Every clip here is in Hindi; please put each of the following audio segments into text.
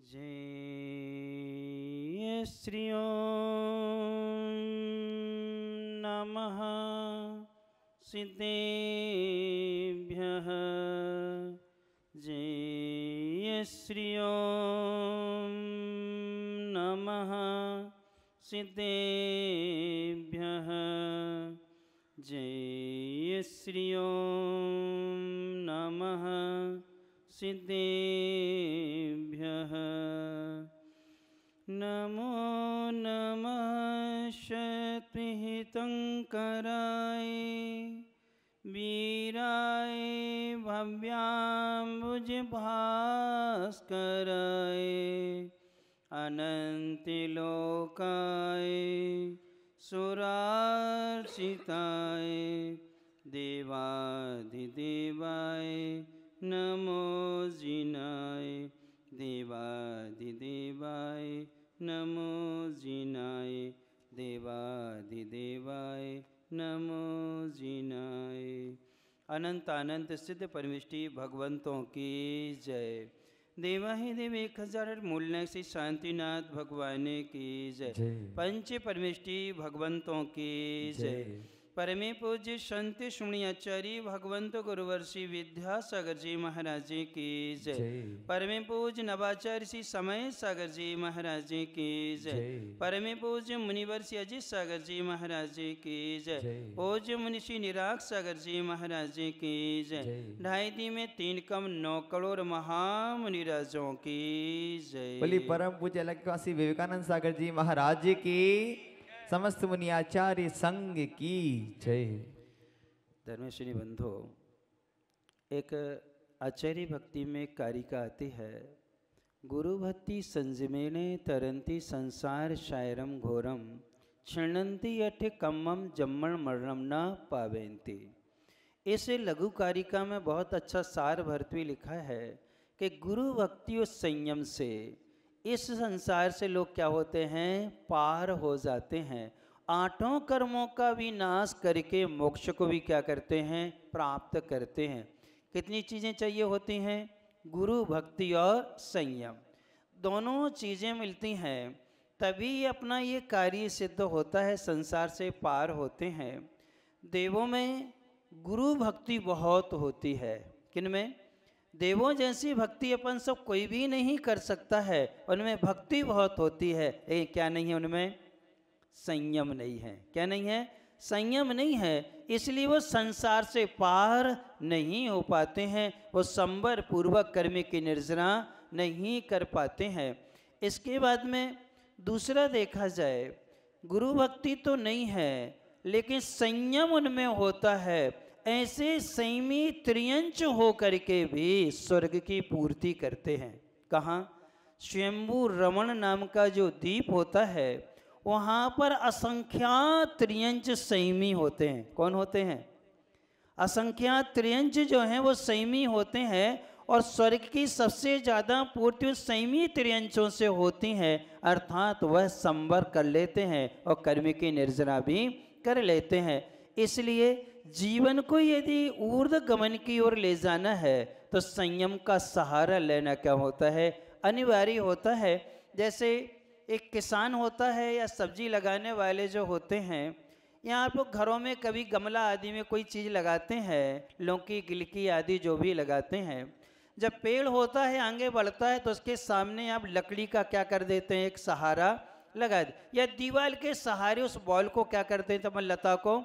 जय श्री ओम नमः सिद्धेभ्यः। जय श्री ओम नमः सिद्धेभ्यः। जय श्री ओम नमः सिद्धेभ्यः। नमो नमः शतहितंकराय वीराय भव्याम्बुजभास्कराय अनंतलोकाय सुरार्चिताय देवाधिदेवाय नमो जिनाय देवाधिदेवाय नमो जिनाय देवाधिदेवाय नमो जिनाय। अनंत अनंत सिद्ध परमिष्टि भगवंतों की जय। देवाहि देव 1000 मूल्य श्री शांतिनाथ भगवान की जय। पंच परमिष्टि भगवंतों की जय। परमे पूज्य संत सुमणियाचार्य भगवंत गुरुवर्षि विद्यासागर जी महाराज जी की जय। परमे पूज्य नवाचार्य श्री समय सागर जी महाराज जी की जय। परमे पूज्य मुनिवर्षि अजित सागर जी महाराज जी की जय। पूज्य मुनिषि निराग सागर जी महाराज जी की जय। 2.5 में 3 कम 9 करोड़ महामुनिराजों की जय। बोली परम पूज्य अलगवासी विवेकानंद सागर जी महाराज जी की, समस्त मुनि आचार्य संघ की जय। धर्मश्री बंधु, एक आचार्य भक्ति में कारिका आती है, गुरु भक्ति संजमेने तरंती संसार शायरम घोरम क्षणंती अठ कम्मम जम्मण मरणम न पावेंती। इस लघु कारिका में बहुत अच्छा सार भरत भी लिखा है कि गुरु भक्ति और संयम से इस संसार से लोग क्या होते हैं, पार हो जाते हैं। 8 कर्मों का भी नाश करके मोक्ष को भी क्या करते हैं, प्राप्त करते हैं। कितनी चीज़ें चाहिए होती हैं, गुरु भक्ति और संयम, दोनों चीज़ें मिलती हैं तभी अपना ये कार्य सिद्ध होता है, संसार से पार होते हैं। देवों में गुरु भक्ति बहुत होती है। किन में? देवों जैसी भक्ति अपन सब कोई भी नहीं कर सकता है, उनमें भक्ति बहुत होती है। लेकिन क्या नहीं है उनमें? संयम नहीं है। क्या नहीं है? संयम नहीं है। इसलिए वो संसार से पार नहीं हो पाते हैं, वो संवर पूर्वक कर्म की निर्जना नहीं कर पाते हैं। इसके बाद में दूसरा देखा जाए, गुरु भक्ति तो नहीं है लेकिन संयम उनमें होता है। ऐसे संयमी त्रियंच हो करके भी स्वर्ग की पूर्ति करते हैं। कहाँ? स्वयंभू रमण नाम का जो द्वीप होता है वहाँ पर असंख्यात त्रियंच संयमी होते हैं। कौन होते हैं? असंख्यात त्रियंच जो हैं वो संयमी होते हैं और स्वर्ग की सबसे ज़्यादा पूर्ति संयमी त्रियंचों से होती है, अर्थात वह संवर कर लेते हैं और कर्म की निर्जना भी कर लेते हैं। इसलिए जीवन को यदि ऊर्ध्व गमन की ओर ले जाना है तो संयम का सहारा लेना क्या होता है, अनिवार्य होता है। जैसे एक किसान होता है या सब्जी लगाने वाले जो होते हैं, यहाँ आप लोग घरों में कभी गमला आदि में कोई चीज़ लगाते हैं, लौकी गिलकी आदि जो भी लगाते हैं, जब पेड़ होता है आगे बढ़ता है तो उसके सामने आप लकड़ी का क्या कर देते हैं, एक सहारा लगा दे, या दीवार के सहारे उस बॉल को क्या करते हैं, तो लता को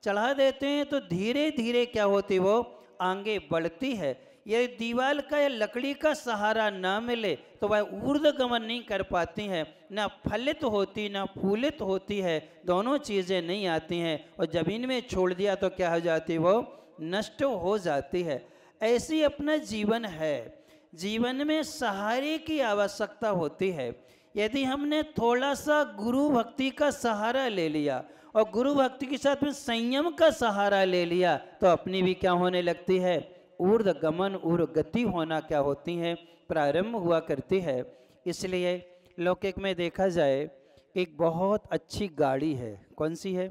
चढ़ा देते हैं तो धीरे धीरे क्या होती वो आगे बढ़ती है। यदि दीवार का या लकड़ी का सहारा ना मिले तो वह ऊर्ध्व गमन नहीं कर पाती है, ना फलित होती ना फूलित होती है, दोनों चीज़ें नहीं आती हैं। और जमीन में छोड़ दिया तो क्या हो जाती, वो नष्ट हो जाती है। ऐसी अपना जीवन है, जीवन में सहारे की आवश्यकता होती है। यदि हमने थोड़ा सा गुरु भक्ति का सहारा ले लिया और गुरु भक्ति के साथ में संयम का सहारा ले लिया तो अपनी भी क्या होने लगती है, ऊर्ध्व गमन ऊर्ध्व गति होना क्या होती है, प्रारंभ हुआ करती है। इसलिए लौकिक में देखा जाए एक बहुत अच्छी गाड़ी है, कौन सी है?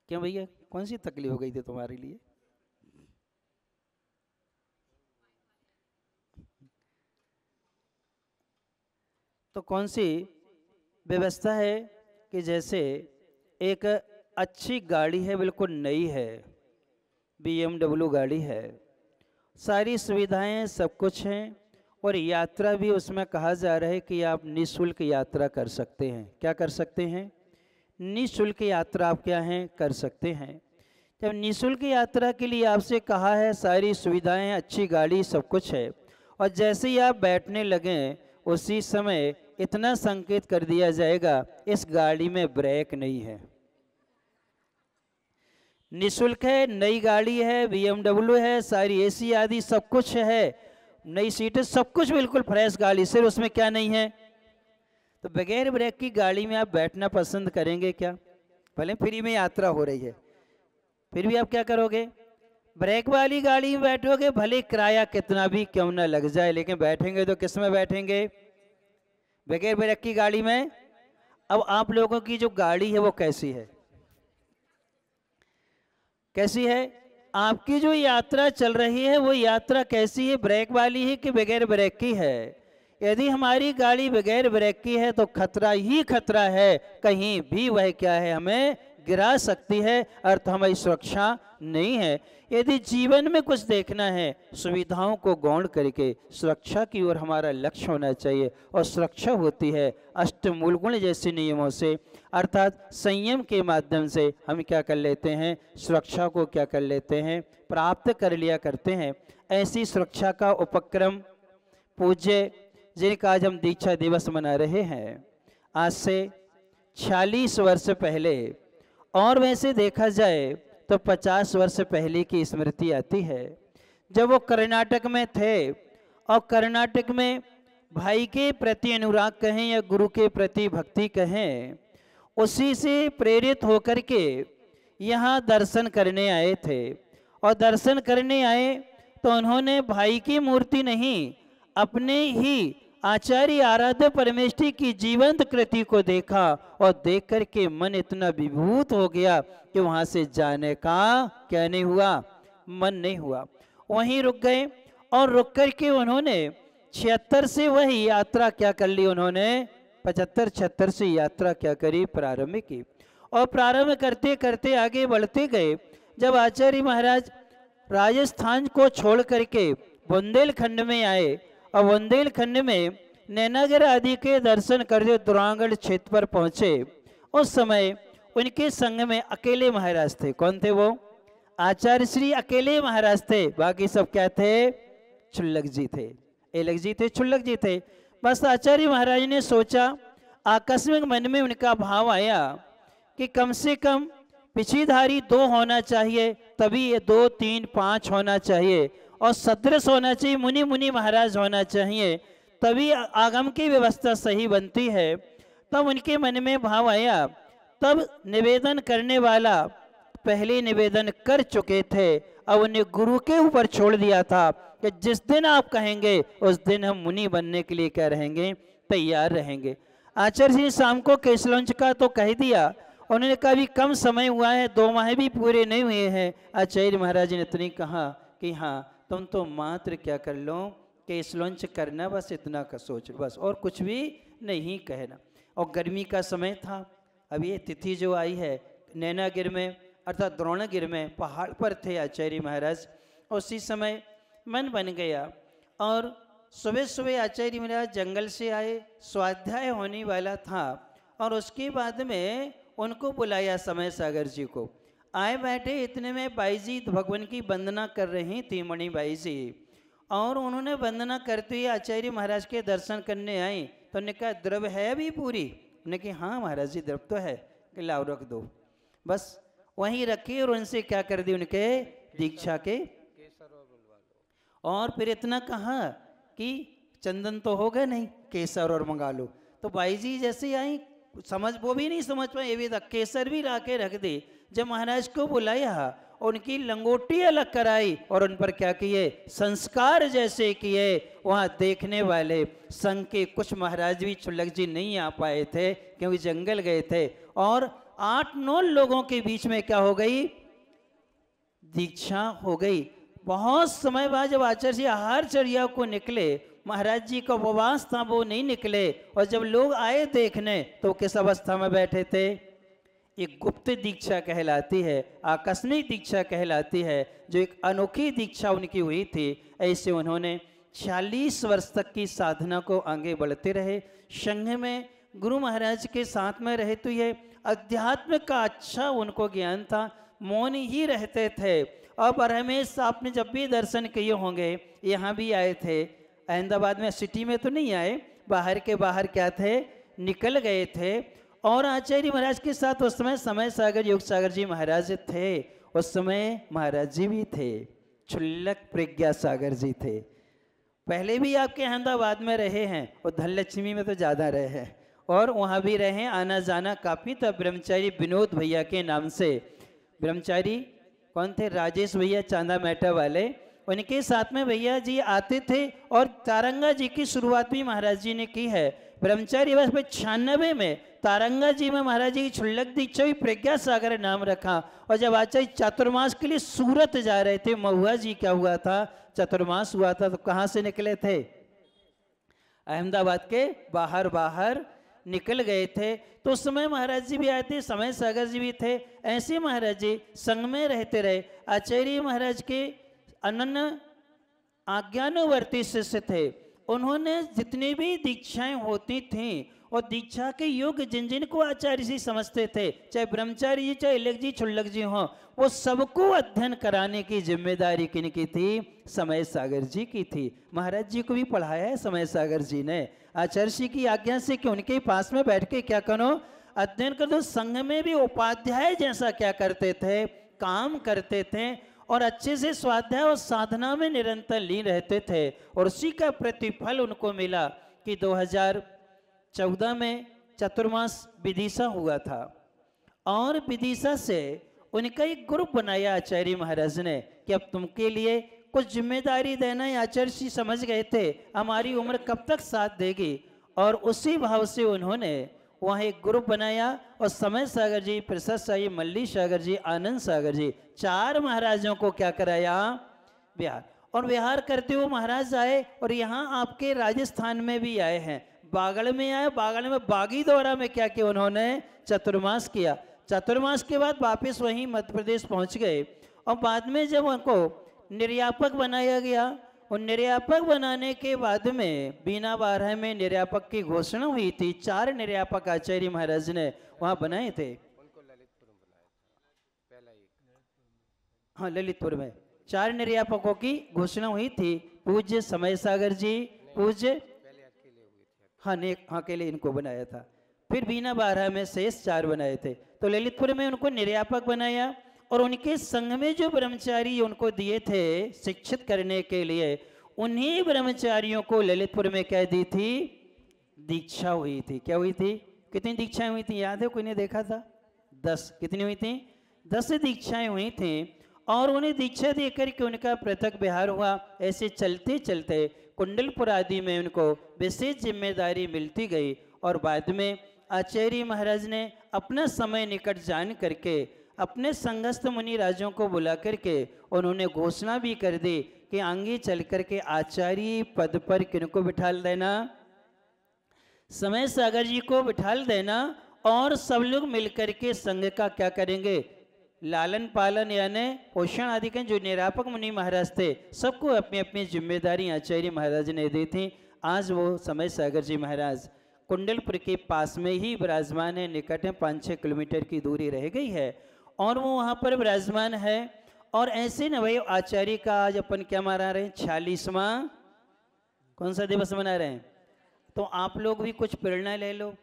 क्यों भैया, कौन सी तकलीफ हो गई थी तुम्हारे लिए? तो कौन सी व्यवस्था है कि जैसे एक अच्छी गाड़ी है, बिल्कुल नई है, BMW गाड़ी है, सारी सुविधाएं सब कुछ हैं, और यात्रा भी उसमें कहा जा रहा है कि आप निःशुल्क यात्रा कर सकते हैं। क्या कर सकते हैं? निःशुल्क यात्रा आप क्या हैं कर सकते हैं। जब निःशुल्क यात्रा के लिए आपसे कहा है, सारी सुविधाएं, अच्छी गाड़ी, सब कुछ है, और जैसे ही आप बैठने लगें उसी समय इतना संकेत कर दिया जाएगा, इस गाड़ी में ब्रेक नहीं है। निःशुल्क है, नई गाड़ी है, BMW है, सारी AC आदि सब कुछ है, नई सीटें, सब कुछ बिल्कुल फ्रेश गाड़ी, सिर्फ उसमें क्या नहीं है? तो बगैर ब्रेक की गाड़ी में आप बैठना पसंद करेंगे क्या? भले फ्री में यात्रा हो रही है, फिर भी आप क्या करोगे? ब्रेक वाली गाड़ी में बैठोगे, भले किराया कितना भी क्यों ना लग जाए, लेकिन बैठेंगे तो किस में बैठेंगे? बगैर ब्रेक की गाड़ी में। अब आप लोगों की जो गाड़ी है वो कैसी है? कैसी है? आपकी जो यात्रा चल रही है वो यात्रा कैसी है? ब्रेक वाली है कि बगैर ब्रेक की है? यदि हमारी गाड़ी बगैर ब्रेक की है तो खतरा ही खतरा है, कहीं भी वह क्या है, हमें गिरा सकती है, अर्थ हमारी सुरक्षा नहीं है। यदि जीवन में कुछ देखना है, सुविधाओं को गौण करके सुरक्षा की ओर हमारा लक्ष्य होना चाहिए, और सुरक्षा होती है अष्टमूल गुण जैसे नियमों से, अर्थात संयम के माध्यम से हम क्या कर लेते हैं? सुरक्षा को क्या कर लेते हैं? प्राप्त कर लिया करते हैं। ऐसी सुरक्षा का उपक्रम पूज्य जिनका आज हम दीक्षा दिवस मना रहे हैं, आज से 46 वर्ष पहले, और वैसे देखा जाए तो 50 वर्ष पहले की स्मृति आती है, जब वो कर्नाटक में थे, और कर्नाटक में भाई के प्रति अनुराग कहें या गुरु के प्रति भक्ति कहें, उसी से प्रेरित होकर के यहाँ दर्शन करने आए थे। और दर्शन करने आए तो उन्होंने भाई की मूर्ति नहीं, अपने ही आचार्य आराध्य परमेष्ठी की जीवंत कृति को देखा, और देख करके मन इतना विभूत हो गया कि वहां से जाने का क्या नहीं हुआ? मन नहीं हुआ। वहीं रुक गए, और रुक करके उन्होंने 76 से वही यात्रा क्या कर ली? उन्होंने 75-76 से यात्रा क्या करी? प्रारंभ की। और प्रारंभ करते करते आगे बढ़ते गए, जब आचार्य महाराज राजस्थान को छोड़ करके बुंदेलखंड में आए, और बुंदेलखंड में नैनागढ़ आदि के दर्शन करते दुरांगढ़ क्षेत्र पर पहुंचे, उस समय उनके संग में अकेले महाराज थे। कौन थे वो? आचार्य श्री अकेले महाराज थे, बाकी सब क्या थे? क्षुल्लक जी थे, एलक जी थे, क्षुल्लक जी थे। बस आचार्य महाराज ने सोचा, आकस्मिक मन में उनका भाव आया कि कम से कम पिछीधारी 2 होना चाहिए, तभी ये 2, 3, 5 होना चाहिए, और सदृश होना चाहिए, मुनि मुनि महाराज होना चाहिए, तभी आगम की व्यवस्था सही बनती है। तब उनके मन में भाव आया। तब निवेदन करने वाला पहले निवेदन कर चुके थे, अब उन्हें गुरु के ऊपर छोड़ दिया था कि जिस दिन आप कहेंगे उस दिन हम मुनि बनने के लिए क्या रहेंगे? तैयार रहेंगे। आचार्य जी शाम को केसलंच का तो कह दिया, उन्होंने कहा भी कम समय हुआ है, 2 माह भी पूरे नहीं हुए हैं। आचार्य महाराज ने इतनी कहा कि हाँ, तुम तो मात्र क्या कर लो? केस लॉन्च करना, बस इतना का सोच, बस और कुछ भी नहीं कहना। और गर्मी का समय था। अब ये तिथि जो आई है, नैनागिर में अर्थात द्रोणगिर में पहाड़ पर थे आचार्य महाराज। उसी समय मन बन गया, और सुबह सुबह आचार्य महाराज जंगल से आए, स्वाध्याय होने वाला था, और उसके बाद में उनको बुलाया समय सागर जी को। आए बैठे, इतने में बाई जी भगवान की वंदना कर रही थी, मणि बाई जी, और उन्होंने वंदना करते हुए आचार्य महाराज के दर्शन करने आई। तो उन्होंने कहा द्रव्य है अभी पूरी? उन्होंने कहा हाँ महाराज जी द्रव्य तो है, कि लाओ रख दो। बस वहीं रखी, और उनसे क्या कर दी? उनके दीक्षा के, और फिर इतना कहा कि चंदन तो होगा नहीं, केसर और मंगा लो। तो बाई जी जैसे आई, समझ वो भी नहीं समझ पाए, ये भी केसर भी ला के रख दे। जब महाराज को बुलाया, उनकी लंगोटी अलग कराई, और उन पर क्या किए? संस्कार जैसे किए। वहाँ देखने वाले संघ के कुछ महाराज भी, क्षुल्लक जी नहीं आ पाए थे क्योंकि जंगल गए थे, और 8-9 लोगों के बीच में क्या हो गई? दीक्षा हो गई। बहुत समय बाद जब आचार्य जी आहारचर्या को निकले, महाराज जी का उपवास था, वो नहीं निकले। और जब लोग आए देखने तो किस अवस्था में बैठे थे? एक गुप्त दीक्षा कहलाती है, आकस्मिक दीक्षा कहलाती है, जो एक अनोखी दीक्षा उनकी हुई थी। ऐसे उन्होंने 40 वर्ष तक की साधना को आगे बढ़ते रहे। संघ में गुरु महाराज के साथ में रहे तो ये अध्यात्म का अच्छा उनको ज्ञान था, मौन ही रहते थे। और परमेश आपने जब भी दर्शन किए होंगे, यहाँ भी आए थे, अहमदाबाद में सिटी में तो नहीं आए, बाहर के बाहर क्या थे, निकल गए थे। और आचार्य महाराज के साथ उस समय सागर योग सागर जी महाराज थे। उस समय महाराज जी भी थे, क्षुल्लक प्रज्ञा सागर जी थे। पहले भी आपके अहमदाबाद में रहे हैं और धनलक्ष्मी में तो ज़्यादा रहे हैं, और वहाँ भी रहे, आना जाना काफ़ी था। ब्रह्मचारी विनोद भैया के नाम से, ब्रह्मचारी कौन थे? राजेश भैया चांदा मैटा वाले, उनके साथ में भैया जी आते थे। और तारंगा जी की शुरुआत भी महाराज जी ने की है। ब्रह्मचारी वर्ष 96 में तारंगा जी में महाराज जी की क्षुल्लक दीक्षा हुई, प्रज्ञा सागर नाम रखा। और जब आचार्य चातुर्मास के लिए सूरत जा रहे थे, महुआ जी क्या हुआ था, चातुर्मास हुआ था, तो कहाँ से निकले थे? अहमदाबाद के बाहर बाहर निकल गए थे। तो उस समय महाराज जी भी आए थे, समय सागर जी भी थे। ऐसे महाराज जी संग में रहते रहे। आचार्य महाराज के अनन्य आज्ञानुवर्ती शिष्य थे। उन्होंने जितनी भी दीक्षाएं होती थीं और दीक्षा के योग जिन जिन को आचार्य जी समझते थे, चाहे ब्रह्मचारी जी, चाहे इलक जी, क्षुल्लक जी हों, वो सबको अध्ययन कराने की जिम्मेदारी किनकी थी? समय सागर जी की थी। महाराज जी को भी पढ़ाया है समय सागर जी ने, आचार्य जी की आज्ञा से कि उनके पास में बैठ के क्या करो, अध्ययन कर दो। संघ में भी उपाध्याय जैसा क्या करते थे, काम करते थे, और अच्छे से स्वाध्याय और साधना में निरंतर लीन रहते थे। और उसी का प्रतिफल उनको मिला कि 2014 में चतुर्मास विदिशा हुआ था, और विदिशा से उनका एक ग्रुप बनाया आचार्य महाराज ने कि अब तुमके लिए कुछ जिम्मेदारी देना है। आचार्य जी समझ गए थे हमारी उम्र कब तक साथ देगी, और उसी भाव से उन्होंने वहाँ एक ग्रुप बनाया। और समय सागर जी, प्रसाद साई, मल्ली सागर जी, आनंद सागर जी, 4 महाराजों को क्या कराया? बिहार। और विहार करते हुए महाराज आए, और यहाँ आपके राजस्थान में भी आए हैं, बागड़ में आए। बागड़ में बागी दौरा में क्या किया उन्होंने? चतुर्मास किया। चतुर्मास के बाद वापस वहीं मध्य प्रदेश पहुँच गए। और बाद में जब उनको निर्यापक बनाया गया, और निर्यापक बनाने के बाद में बीना बारह में निर्यापक की घोषणा हुई थी। 4 निर्यापक आचार्य महाराज ने वहाँ बनाए थे। हाँ, ललितपुर में 4 निर्यापकों की घोषणा हुई थी। पूज्य समय सागर जी, पूज्य हाँ अकेले इनको बनाया था। फिर बीना बारह में शेष 4 बनाए थे। तो ललितपुर में उनको निर्यापक बनाया, और उनके संघ में जो ब्रह्मचारी उनको दिए थे शिक्षित करने के लिए, उन्हीं ब्रह्मचारियों को ललितपुर में क्या दी थी? दीक्षा हुई थी। क्या हुई थी? कितनी दीक्षाएं हुई थी, याद है? कोई ने देखा था? 10। कितनी हुई थी? 10 दीक्षाएं हुई थी। और उन्हें दीक्षा देकर के उनका पृथक विहार हुआ। ऐसे चलते चलते कुंडलपुर आदि में उनको विशेष जिम्मेदारी मिलती गई। और बाद में आचार्य महाराज ने अपना समय निकट जान करके अपने संगस्थ मुनि राजों को बुला करके उन्होंने घोषणा भी कर दी कि आगे चल करके आचार्य पद पर किनको बिठाल देना? समय सागर जी को बिठाल देना। और सब लोग मिलकर के संघ का क्या करेंगे? लालन पालन यानी पोषण आदि के जो निरापक मुनि महाराज थे, सबको अपनी अपनी जिम्मेदारी आचार्य महाराज ने दी थी। आज वो समय सागर जी महाराज कुंडलपुर के पास में ही विराजमान है, निकट में 5-6 किलोमीटर की दूरी रह गई है, और वो वहाँ पर विराजमान है। और ऐसे न भाई आचार्य का आज अपन क्या मना रहे हैं? 46वां कौन सा दिवस मना रहे हैं? तो आप लोग भी कुछ प्रेरणा ले लो,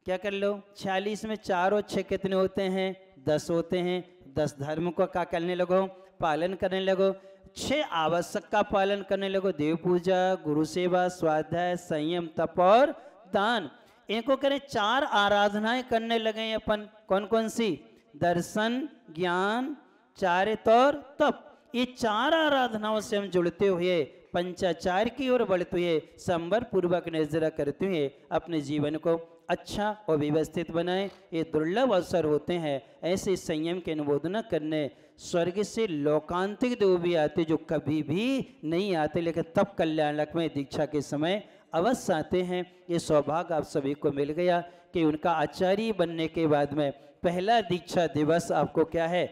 क्या कर लो? 46 में 4 और 6 कितने होते हैं? 10 होते हैं। 10 धर्म को क्या करने लगो? पालन करने लगो। 6 आवश्यक का पालन करने लगो, देव पूजा, गुरु सेवा, स्वाध्याय, संयम, तप और दान। इनको करें 4 आराधनाएं करने लगे अपन। कौन कौन सी? दर्शन, ज्ञान, चारित्र और तप। ये 4 आराधनाओं से हम जुड़ते हुए पंचाचार की ओर बढ़ते हुए संवर पूर्वक निर्जरा करते हुए अपने जीवन को अच्छा और व्यवस्थित बनाएं। ये दुर्लभ अवसर होते हैं। ऐसे संयम के अनुमोदना करने स्वर्ग से लोकांतिक देव भी आते जो कभी भी नहीं आते, लेकिन तब कल्याणक में दीक्षा के समय अवश्य आते हैं। ये सौभाग्य आप सभी को मिल गया कि उनका आचार्य बनने के बाद में पहला दीक्षा दिवस आपको क्या है,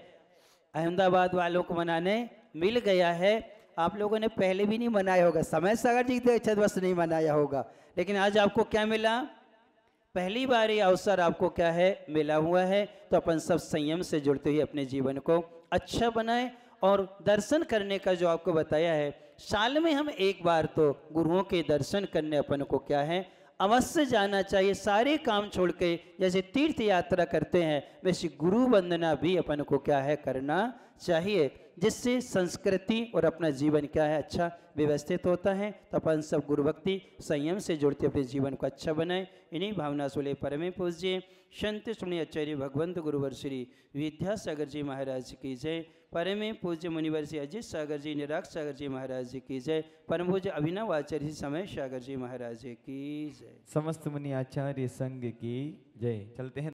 अहमदाबाद वालों को मनाने मिल गया है। आप लोगों ने पहले भी नहीं मनाया होगा, समय सागर जी दीक्षा दिवस नहीं मनाया होगा, लेकिन आज आपको क्या मिला, पहली बार ये अवसर आपको क्या है मिला हुआ है। तो अपन सब संयम से जुड़ते हुए अपने जीवन को अच्छा बनाएं। और दर्शन करने का जो आपको बताया है, साल में हम एक बार तो गुरुओं के दर्शन करने अपन को क्या है अवश्य जाना चाहिए। सारे काम छोड़ के जैसे तीर्थ यात्रा करते हैं वैसे गुरु वंदना भी अपन को क्या है करना चाहिए, जिससे संस्कृति और अपना जीवन क्या है अच्छा व्यवस्थित होता है। तो अपन सब गुरु भक्ति संयम से जुड़ते अपने जीवन को अच्छा बनाएं। इन्हीं भावना सोले परमे पूज्य संत सुनी आचार्य भगवंत गुरुवर श्री विद्यासागर जी महाराज की जय। परमे पूज्य मुनिवर श्री अजित सागर जी निराग सागर जी महाराज जी की जय। परम पूज्य अभिनव आचार्य समय सागर जी महाराज की जय। समस्त मुनि आचार्य संघ की जय। चलते हैं।